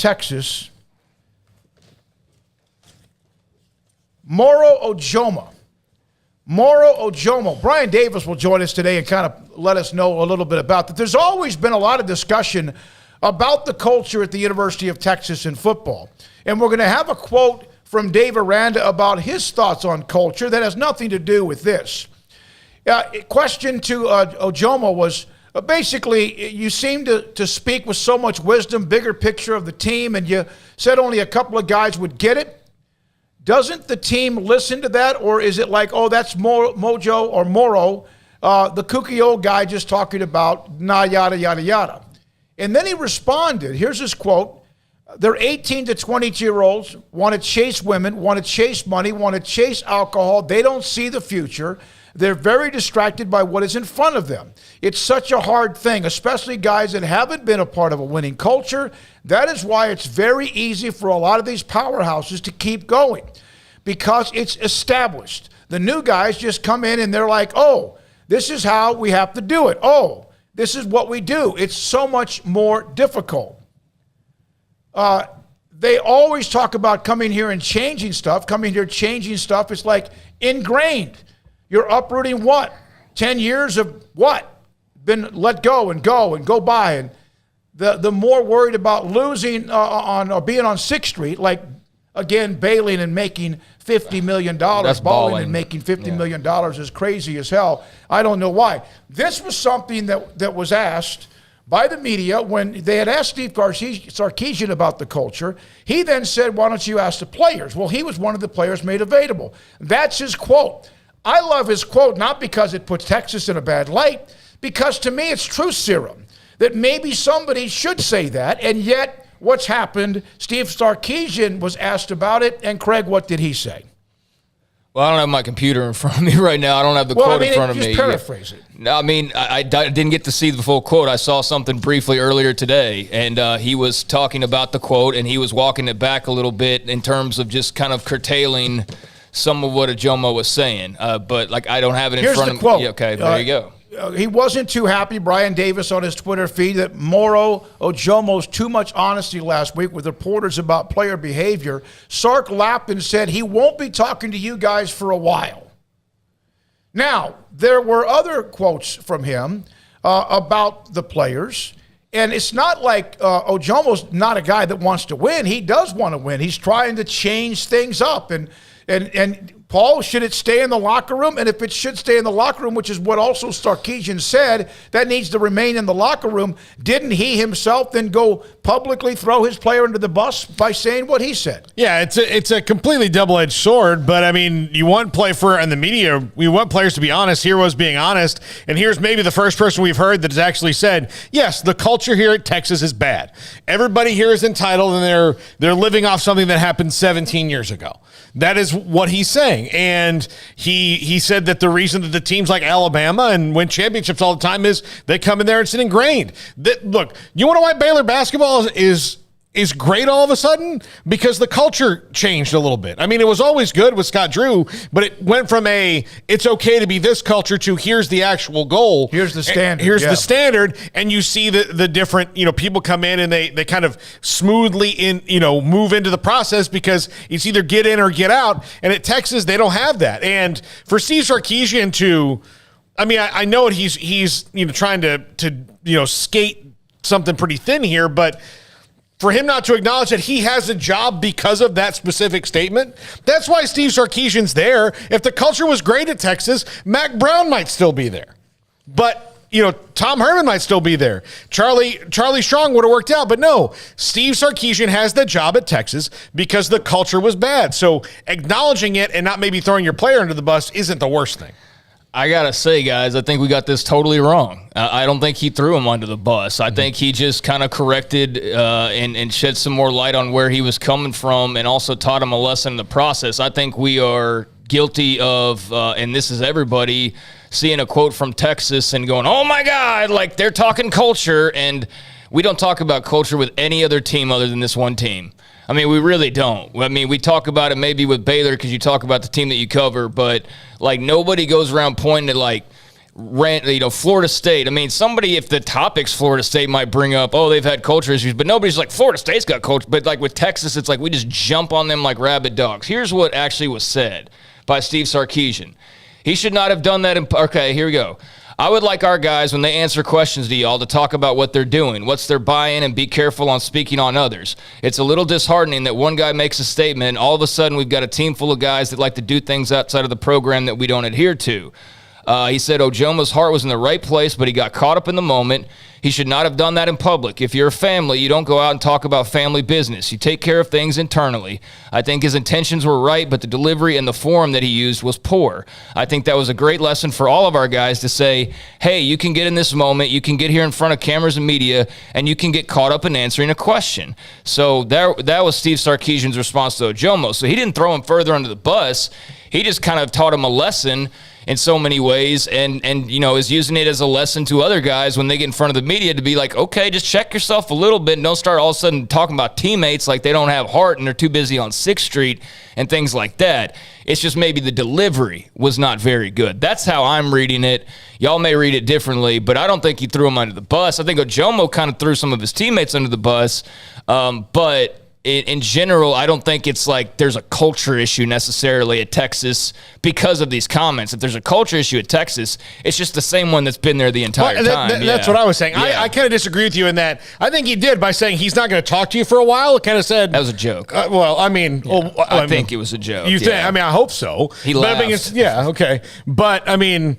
Texas, Moro Ojomo. Moro Ojomo. Brian Davis will join us today and kind of let us know a little bit about that. There's always been a lot of discussion about the culture at the University of Texas in football. And we're going to have a quote from Dave Aranda about his thoughts on culture that has nothing to do with this. Question to Ojomo was, basically, you seem to speak with so much wisdom, bigger picture of the team, and you said only a couple of guys would get it. Doesn't the team listen to that, or is it like, oh, that's Mojo or Moro, the kooky old guy just talking about yada, yada, yada? And then he responded. Here's his quote. They're 18 to 22-year-olds, want to chase women, want to chase money, want to chase alcohol. They don't see the future. They're very distracted by what is in front of them. It's such a hard thing, especially guys that haven't been a part of a winning culture. That is why it's very easy for a lot of these powerhouses to keep going, because it's established. The new guys just come in and they're like, oh, this is how we have to do it. Oh, this is what we do. It's so much more difficult. They always talk about coming here and changing stuff. Coming here, changing stuff. It's like ingrained. You're uprooting what? 10 years of what? Been let go and go by. And the more worried about losing or being on 6th Street, like, again, bailing and making $50 million. That's balling and making $50 million is crazy as hell. I don't know why. This was something that was asked by the media when they had asked Steve Sarkisian about the culture. He then said, why don't you ask the players? Well, he was one of the players made available. That's his quote. I love his quote, not because it puts Texas in a bad light, because to me it's truth serum, that maybe somebody should say that, and yet what's happened, Steve Sarkisian was asked about it, and Craig, what did he say? Well, I don't have my computer in front of me right now. I don't have the quote in front of me. Just paraphrase it. No, I mean, I didn't get to see the full quote. I saw something briefly earlier today, and he was talking about the quote, and he was walking it back a little bit in terms of just kind of curtailing some of what Ojomo was saying. But, like, I don't have it in front of me. Quote. Yeah, okay, there you go. He wasn't too happy, Brian Davis, on his Twitter feed, that Moro Ojomo's too much honesty last week with reporters about player behavior. Sark laughed and said he won't be talking to you guys for a while. Now, there were other quotes from him about the players, and it's not like Ojomo's not a guy that wants to win. He does want to win. He's trying to change things up, and Paul, should it stay in the locker room? And if it should stay in the locker room, which is what also Sarkisian said, that needs to remain in the locker room, didn't he himself then go publicly throw his player under the bus by saying what he said? Yeah, it's a completely double-edged sword, but I mean, you want in the media, we want players to be honest. Here was being honest, and here's maybe the first person we've heard that has actually said, yes, the culture here at Texas is bad. Everybody here is entitled, and they're living off something that happened 17 years ago. That is what he's saying. And he said that the reason that the teams like Alabama and win championships all the time is they come in there and it's ingrained. Look, you want to know why Baylor basketball is great all of a sudden? Because the culture changed a little bit. I mean, it was always good with Scott Drew, but it went from it's okay to be this culture to here's the actual goal. Here's the standard. The standard, and you see the different, people come in and they kind of smoothly move into the process because it's either get in or get out. And at Texas, they don't have that. And for Steve Sarkisian I know he's trying to skate something pretty thin here, but for him not to acknowledge that he has a job because of that specific statement, that's why Steve Sarkisian's there. If the culture was great at Texas, Mac Brown might still be there. But, Tom Herman might still be there. Charlie Strong would have worked out. But no, Steve Sarkisian has the job at Texas because the culture was bad. So acknowledging it and not maybe throwing your player under the bus isn't the worst thing. I got to say, guys, I think we got this totally wrong. I don't think he threw him under the bus. I think he just kind of corrected and shed some more light on where he was coming from and also taught him a lesson in the process. I think we are guilty of, and this is everybody, seeing a quote from Texas and going, oh, my God, like they're talking culture. And we don't talk about culture with any other team other than this one team. I mean, we really don't. I mean, we talk about it maybe with Baylor because you talk about the team that you cover, but, like, nobody goes around pointing at, like, Florida State. I mean, somebody, if the topic's Florida State, might bring up, oh, they've had culture issues, but nobody's like, Florida State's got culture. But like with Texas, it's like we just jump on them like rabid dogs. Here's what actually was said by Steve Sarkisian. He should not have done that. Okay, here we go. I would like our guys, when they answer questions to y'all, to talk about what they're doing, what's their buy-in, and be careful on speaking on others. It's a little disheartening that one guy makes a statement, and all of a sudden we've got a team full of guys that like to do things outside of the program that we don't adhere to. He said Ojomo's heart was in the right place, but he got caught up in the moment. He should not have done that in public. If you're a family, you don't go out and talk about family business. You take care of things internally. I think his intentions were right, but the delivery and the forum that he used was poor. I think that was a great lesson for all of our guys to say, hey, you can get in this moment, you can get here in front of cameras and media, and you can get caught up in answering a question. So that was Steve Sarkisian's response to Ojomo. So he didn't throw him further under the bus. He just kind of taught him a lesson in so many ways, and is using it as a lesson to other guys when they get in front of the media to be like, okay, just check yourself a little bit and don't start all of a sudden talking about teammates like they don't have heart and they're too busy on 6th Street and things like that. It's just maybe the delivery was not very good. That's how I'm reading it. Y'all may read it differently, but I don't think he threw him under the bus. I think Ojomo kind of threw some of his teammates under the bus, but in general, I don't think it's like there's a culture issue necessarily at Texas because of these comments. If there's a culture issue at Texas, it's just the same one that's been there the entire time. That's what I was saying. Yeah. I kind of disagree with you in that. I think he did by saying he's not going to talk to you for a while. It kind of said that was a joke. I think it was a joke. You think? I mean, I hope so. He laughed. Okay. But I mean,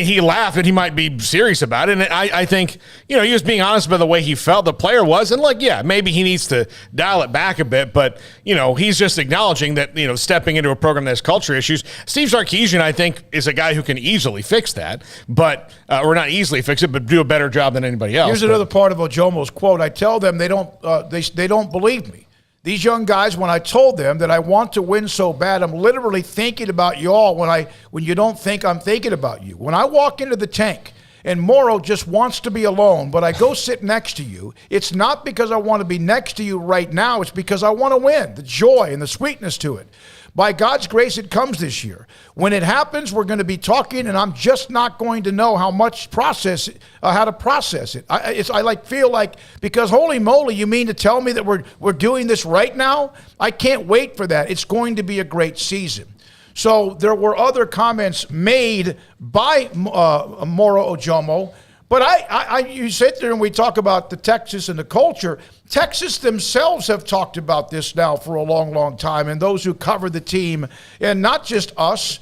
he laughed and he might be serious about it. And I think, he was being honest about the way he felt the player was. And maybe he needs to dial it back a bit. But, he's just acknowledging that, stepping into a program that has culture issues. Steve Sarkisian, I think, is a guy who can easily fix that. But, or not easily fix it, but do a better job than anybody else. Here's another part of Ojomo's quote. I tell them they don't believe me. These young guys, when I told them that I want to win so bad, I'm literally thinking about y'all when you don't think I'm thinking about you. When I walk into the tank and Moro just wants to be alone, but I go sit next to you, it's not because I want to be next to you right now. It's because I want to win, the joy and the sweetness to it. By God's grace, it comes this year. When it happens, we're going to be talking, and I'm just not going to know how to process it. I feel like, because holy moly, you mean to tell me that we're doing this right now? I can't wait for that. It's going to be a great season. So there were other comments made by Moro Ojomo. But you sit there and we talk about the Texas and the culture. Texas themselves have talked about this now for a long, long time, and those who cover the team, and not just us.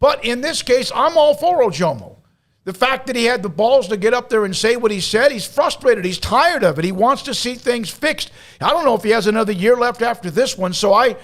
But in this case, I'm all for Ojomo. The fact that he had the balls to get up there and say what he said, he's frustrated. He's tired of it. He wants to see things fixed. I don't know if he has another year left after this one, so I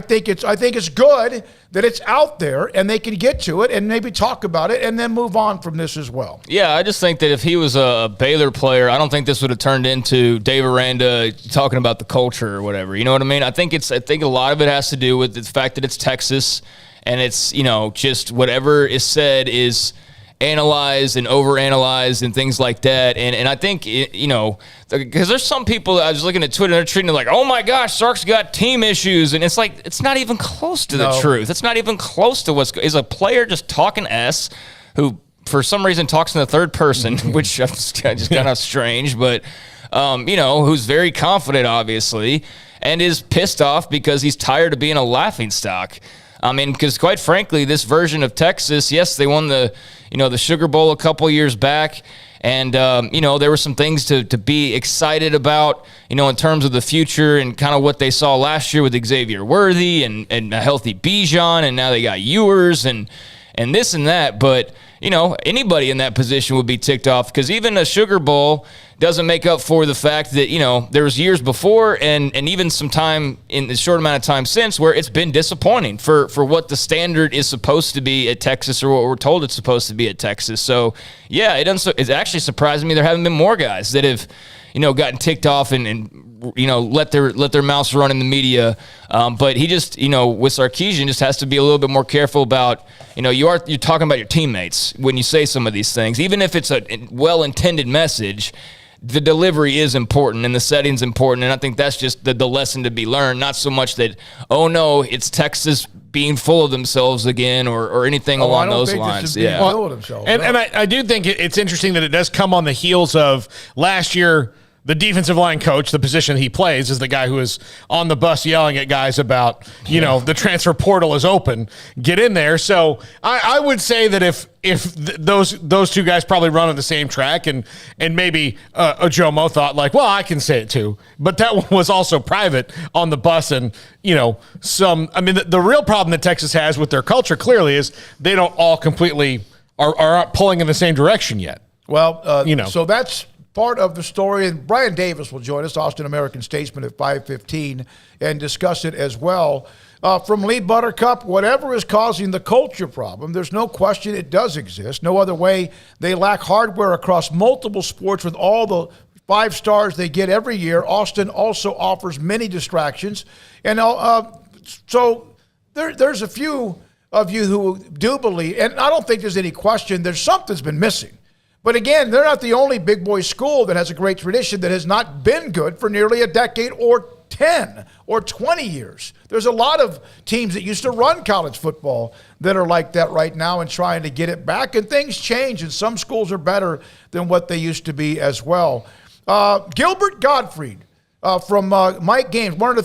think it's good that it's out there and they can get to it and maybe talk about it and then move on from this as well. Yeah, I just think that if he was a Baylor player, I don't think this would have turned into Dave Aranda talking about the culture or whatever. You know what I mean? I think a lot of it has to do with the fact that it's Texas and it's, just whatever is said is analyzed and overanalyzed and things like that. And I think, because there's some people that I was looking at Twitter and they're treating it like, oh my gosh, Sark's got team issues. And it's like, it's not even close to the truth. It's not even close to is a player just talking S who for some reason talks in the third person, which is just kind of strange, but, who's very confident, obviously, and is pissed off because he's tired of being a laughingstock. I mean, because quite frankly, this version of Texas, yes, they won the Sugar Bowl a couple years back, and there were some things to be excited about, in terms of the future and kind of what they saw last year with Xavier Worthy and a healthy Bijan, and now they got Ewers and this and that. But anybody in that position would be ticked off because even a Sugar Bowl doesn't make up for the fact that, there was years before and even some time in the short amount of time since where it's been disappointing for what the standard is supposed to be at Texas or what we're told it's supposed to be at Texas. So, yeah, it's actually surprising me there haven't been more guys that have, gotten ticked off and let their mouths run in the media. But he just, with Sarkisian, just has to be a little bit more careful about, you're talking about your teammates when you say some of these things, even if it's a well-intended message. The delivery is important and the setting's important, and I think that's just the lesson to be learned. Not so much that, oh no, it's Texas being full of themselves again or anything along those lines. Yeah. Full of themselves. And I do think it's interesting that it does come on the heels of last year. The defensive line coach, the position he plays, is the guy who is on the bus yelling at guys about, the transfer portal is open, get in there. So I would say that if those two guys probably run on the same track, and maybe Ojomo thought like, well, I can say it too, but that one was also private on the bus, and the real problem that Texas has with their culture clearly is they don't all completely are pulling in the same direction yet. Well, so that's part of the story, and Brian Davis will join us, Austin American Statesman, at 5:15, and discuss it as well. From Lee Buttercup, whatever is causing the culture problem, there's no question it does exist. No other way. They lack hardware across multiple sports with all the 5 stars they get every year. Austin also offers many distractions. And so there's a few of you who do believe, and I don't think there's any question, there's something's been missing. But again, they're not the only big boy school that has a great tradition that has not been good for nearly a decade or 10 or 20 years. There's a lot of teams that used to run college football that are like that right now and trying to get it back. And things change, and some schools are better than what they used to be as well. Gilbert Gottfried from Mike Games, one of the